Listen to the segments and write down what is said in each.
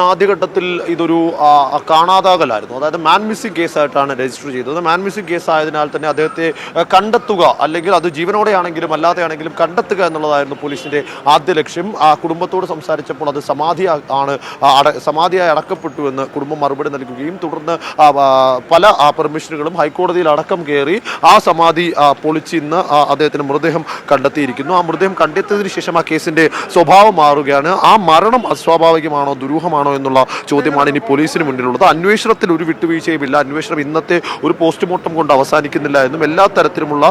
ആദ്യഘട്ടത്തിൽ ഇതൊരു കാണാതാകലായിരുന്നു. അതായത് മാൻ മിസ്സിംഗ് കേസായിട്ടാണ് രജിസ്റ്റർ ചെയ്തത്. മാൻ മിസ്സിംഗ് കേസ് ആയതിനാൽ തന്നെ അദ്ദേഹത്തെ കണ്ടെത്തുക, അല്ലെങ്കിൽ അത് ജീവനോടെയാണെങ്കിലും അല്ലാതെയാണെങ്കിലും കണ്ടെത്തുക എന്നുള്ളതായിരുന്നു പോലീസിന്റെ ആദ്യ ലക്ഷ്യം. കുടുംബത്തോട് സംസാരിച്ചപ്പോൾ അത് സമാധിയായി അടക്കപ്പെട്ടു എന്ന് കുടുംബം മറുപടി നൽകുകയും തുടർന്ന് പല പെർമിഷനുകളും ഹൈക്കോടതിയിൽ അടക്കം കയറി ആ സമാധി പൊളിച്ച് ഇന്ന് അദ്ദേഹത്തിന് മൃതദേഹം കണ്ടെത്തിയിരിക്കുന്നു. ആ മൃതദേഹം കണ്ടെത്തിയതിനു ശേഷം ആ കേസിന്റെ സ്വഭാവം മാറുകയാണ്. ആ മരണം അസ്വാഭാവികമാണോ ദുരൂഹമാണോ എന്നുള്ള ചോദ്യമാണ് ഇനി പോലീസിന് മുന്നിലുള്ളത്. അന്വേഷണത്തിൽ ഒരു വിട്ടുവീഴ്ചയുമില്ല. അന്വേഷണം ഇന്നത്തെ ഒരു പോസ്റ്റ്മോർട്ടം കൊണ്ട് അവസാനിക്കുന്നില്ല എന്നും എല്ലാ തരത്തിലുമുള്ള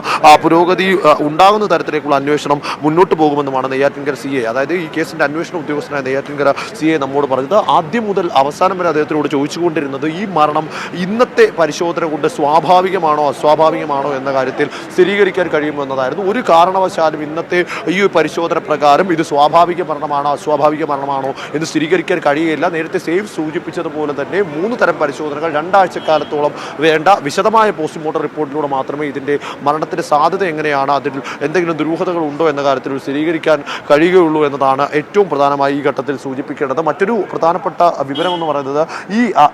പുരോഗതി ഉണ്ടാകുന്ന തരത്തിലേക്കുള്ള അന്വേഷണം മുന്നോട്ട് പോകുമെന്നുമാണ് നെയ്യാറ്റിൻകര CA, അതായത് ഈ കേസിന്റെ അന്വേഷണ ഉദ്യോഗസ്ഥനായ നെയ്യാറ്റിൻകര CA നമ്മോട് പറഞ്ഞത്. ആദ്യം മുതൽ അവസാനം വരെ അദ്ദേഹത്തിനോട് ചോദിച്ചുകൊണ്ടിരുന്നത് ഈ മരണം ഇന്നത്തെ പരിശോധന കൊണ്ട് സ്വാഭാവികമാണോ അസ്വാഭാവികമാണോ എന്ന കാര്യത്തിൽ സ്ഥിരീകരിക്കാൻ കഴിയുമെന്നതായിരുന്നു. ഒരു കാരണവശാലും ഇന്നത്തെ ഈ പരിശോധന പ്രകാരം ഇത് സ്വാഭാവിക മരണമാണോ അസ്വാഭാവിക മരണമാണോ എന്ന് സ്ഥിരീകരിക്കാൻ കഴിയില്ല. നേരത്തെ സേഫ് സൂചിപ്പിച്ചതുപോലെ തന്നെ 3 തരം പരിശോധനകൾ 2 ആഴ്ചക്കാലത്തോളം വേണ്ട വിശദമായ പോസ്റ്റ്മോർട്ടം റിപ്പോർട്ടിലൂടെ മാത്രമേ ഇതിന്റെ മരണത്തിന്റെ സാധ്യത എങ്ങനെയാണ്, അതിൽ എന്തെങ്കിലും ദുരൂഹതകൾ ഉണ്ടോ എന്ന കാര്യത്തിൽ സ്ഥിരീകരിക്കാൻ കഴിയുകയുള്ളൂ എന്നതാണ് ഏറ്റവും പ്രധാനമായി ഈ ഘട്ടത്തിൽ സൂചിപ്പിക്കേണ്ടത്. മറ്റൊരു പ്രധാനപ്പെട്ട വിവരം എന്ന് പറയുന്നത്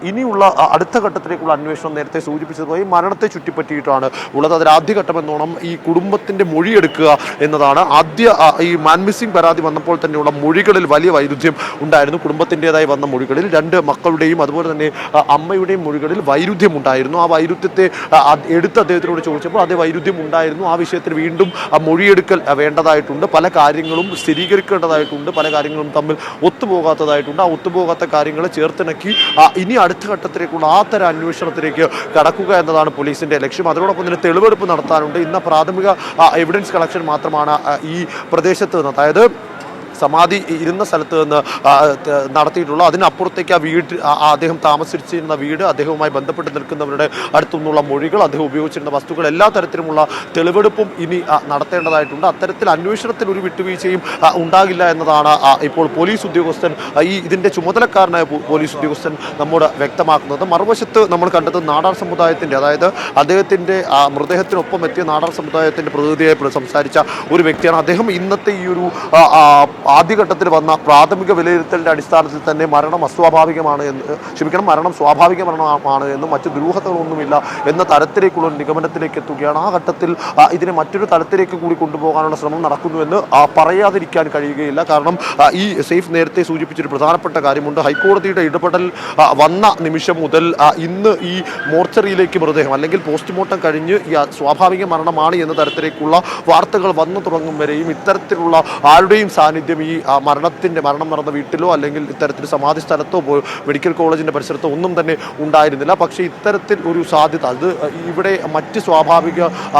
ഇനിയുള്ള അടുത്ത ഘട്ടത്തിലേക്കുള്ള അന്വേഷണം നേരത്തെ സൂചിപ്പിച്ചതുപോലെ മരണത്തെ ചുറ്റിപ്പറ്റിയിട്ടാണ് ഉള്ളത്. അതിൽ ആദ്യഘട്ടം എന്നോണം ഈ കുടുംബത്തിന്റെ മൊഴിയെടുക്കുക എന്നതാണ്. ഈ മാൻ മിസ്സിംഗ് പരാതി വന്നപ്പോൾ തന്നെയുള്ള മൊഴികളിൽ വലിയ വൈരുദ്ധ്യം ഉണ്ടായിരുന്നു. കുടുംബത്തിൻ്റെതായി വന്ന മൊഴികളിൽ 2 മക്കളുടെയും അതുപോലെ തന്നെ അമ്മയുടെയും മൊഴികളിൽ വൈരുദ്ധ്യം ഉണ്ടായിരുന്നു. ആ വൈരുദ്ധ്യത്തെ എടുത്ത് അദ്ദേഹത്തിനോട് ചോദിച്ചപ്പോൾ അതേ വൈരുദ്ധ്യം ഉണ്ടായിരുന്നു. ആ വിഷയത്തിൽ വീണ്ടും മൊഴിയെടുക്കൽ വേണ്ടതായിട്ടുണ്ട്. പല കാര്യങ്ങളും സ്ഥിരീകരിക്കേണ്ടതായിട്ടുണ്ട്. പല കാര്യങ്ങളും തമ്മിൽ ഒത്തുപോകാത്തതായിട്ടുണ്ട്. ആ ഒത്തുപോകാത്ത കാര്യങ്ങളെ ചേർത്തിണക്കി ഇനി അടുത്ത ഘട്ടത്തിലേക്കുള്ള ആ തരം അന്വേഷണത്തിലേക്ക് കടക്കുക എന്നതാണ് പോലീസിന്റെ ലക്ഷ്യം. അതോടൊപ്പം തന്നെ തെളിവെടുപ്പ് നടത്താനുണ്ട്. ഇന്ന് പ്രാഥമിക എവിഡൻസ് കളക്ഷൻ മാത്രമാണ് ഈ പ്രദേശത്ത് നിന്ന്, അതായത് സമാധി ഇരുന്ന സ്ഥലത്ത് നിന്ന് നടത്തിയിട്ടുള്ള. അതിനപ്പുറത്തേക്ക് അദ്ദേഹം താമസിച്ചിരുന്ന വീട്, അദ്ദേഹവുമായി ബന്ധപ്പെട്ട് നിൽക്കുന്നവരുടെ അടുത്തുനിന്നുള്ള മൊഴികൾ, അദ്ദേഹം ഉപയോഗിച്ചിരുന്ന വസ്തുക്കൾ, എല്ലാ തരത്തിലുമുള്ള തെളിവെടുപ്പും ഇനി നടത്തേണ്ടതായിട്ടുണ്ട്. അത്തരത്തിൽ അന്വേഷണത്തിൽ ഒരു വിട്ടുവീഴ്ചയും ഉണ്ടാകില്ല എന്നതാണ് ഇപ്പോൾ പോലീസ് ഉദ്യോഗസ്ഥൻ, ഇതിന്റെ ചുമതലക്കാരനായ പോലീസ് ഉദ്യോഗസ്ഥൻ നമ്മോട് വ്യക്തമാക്കുന്നത്. മറുവശത്ത് നമ്മൾ കണ്ടത് നാടാർ സമുദായത്തിന്റെ, അതായത് അദ്ദേഹത്തിന്റെ മൃതദേഹത്തിനൊപ്പം എത്തിയ നാടാർ സമുദായത്തിന്റെ പ്രതിനിധിയായി സംസാരിച്ച ഒരു വ്യക്തിയാണ്. അദ്ദേഹം ഇന്നത്തെ ഈ ഒരു ആദ്യഘട്ടത്തിൽ വന്ന പ്രാഥമിക വിലയിരുത്തലിന്റെ അടിസ്ഥാനത്തിൽ തന്നെ മരണം സ്വാഭാവിക മരണമാണ് എന്നും മറ്റു ദുരൂഹതകളൊന്നുമില്ല എന്ന തരത്തിലേക്കുള്ള നിഗമനത്തിലേക്ക് എത്തുകയാണ്. ആ ഘട്ടത്തിൽ ഇതിനെ മറ്റൊരു തലത്തിലേക്ക് കൂടി കൊണ്ടുപോകാനുള്ള ശ്രമം നടക്കുന്നുവെന്ന് പറയാതിരിക്കാൻ കഴിയുകയില്ല. കാരണം ഈ സേഫ് നേരത്തെ സൂചിപ്പിച്ചൊരു പ്രധാനപ്പെട്ട കാര്യമുണ്ട്. ഹൈക്കോടതിയുടെ ഇടപെടൽ വന്ന നിമിഷം മുതൽ ഇന്ന് ഈ മോർച്ചറിയിലേക്ക് മൃതദേഹം, അല്ലെങ്കിൽ പോസ്റ്റ്മോർട്ടം കഴിഞ്ഞ് ഈ സ്വാഭാവിക മരണമാണ് എന്ന തരത്തിലേക്കുള്ള വാർത്തകൾ വന്നു തുടങ്ങും വരെയും ഇത്തരത്തിലുള്ള ആരുടെയും സാന്നിധ്യം ഈ മരണം നടന്ന വീട്ടിലോ അല്ലെങ്കിൽ ഇത്തരത്തിൽ സമാധി സ്ഥലത്തോ മെഡിക്കൽ കോളേജിന്റെ പരിസരത്തോ ഒന്നും തന്നെ ഉണ്ടായിരുന്നില്ല. പക്ഷേ ഇത്തരത്തിൽ ഒരു സാധ്യത, അത് ഇവിടെ മറ്റ്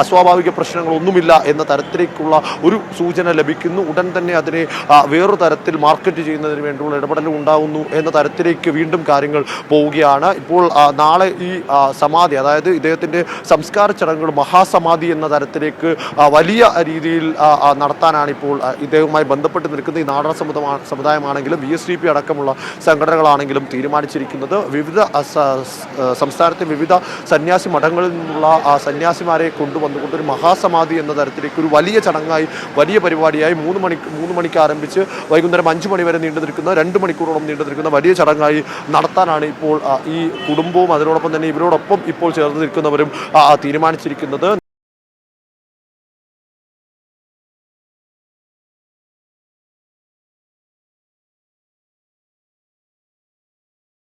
അസ്വാഭാവിക പ്രശ്നങ്ങളൊന്നുമില്ല എന്ന തരത്തിലേക്കുള്ള ഒരു സൂചന ലഭിക്കുന്നു. ഉടൻ തന്നെ അതിനെ വേറൊരു തരത്തിൽ മാർക്കറ്റ് ചെയ്യുന്നതിന് വേണ്ടിയുള്ള ഇടപെടലും ഉണ്ടാകുന്നു എന്ന തരത്തിലേക്ക് വീണ്ടും കാര്യങ്ങൾ പോവുകയാണ്. ഇപ്പോൾ നാളെ ഈ സമാധി, അതായത് ഇദ്ദേഹത്തിന്റെ സംസ്കാര ചടങ്ങുകൾ മഹാസമാധി എന്ന തരത്തിലേക്ക് വലിയ രീതിയിൽ നടത്താനാണ് ഇപ്പോൾ ഇദ്ദേഹവുമായി ബന്ധപ്പെട്ട് നിൽക്കുന്നത് ഈ നാടാർ സമുദായമാണെങ്കിലും VSDP അടക്കമുള്ള സംഘടനകളാണെങ്കിലും തീരുമാനിച്ചിരിക്കുന്നത്. സംസ്ഥാനത്തെ വിവിധ സന്യാസി മഠങ്ങളിൽ നിന്നുള്ള സന്യാസിമാരെ കൊണ്ടുവന്നുകൊണ്ട് ഒരു മഹാസമാധി എന്ന തരത്തിലേക്ക് ഒരു വലിയ ചടങ്ങായി, വലിയ പരിപാടിയായി 3 മണിക്ക് ആരംഭിച്ച് വൈകുന്നേരം 5 മണി വരെ നീണ്ടു നിൽക്കുന്ന, 2 മണിക്കൂറോളം നീണ്ടു നിൽക്കുന്ന വലിയ ചടങ്ങായി നടത്താനാണ് ഇപ്പോൾ ഈ കുടുംബവും അതിനോടൊപ്പം തന്നെ ഇവരോടൊപ്പം ഇപ്പോൾ ചേർന്ന് നിൽക്കുന്നവരും തീരുമാനിച്ചിരിക്കുന്നത്.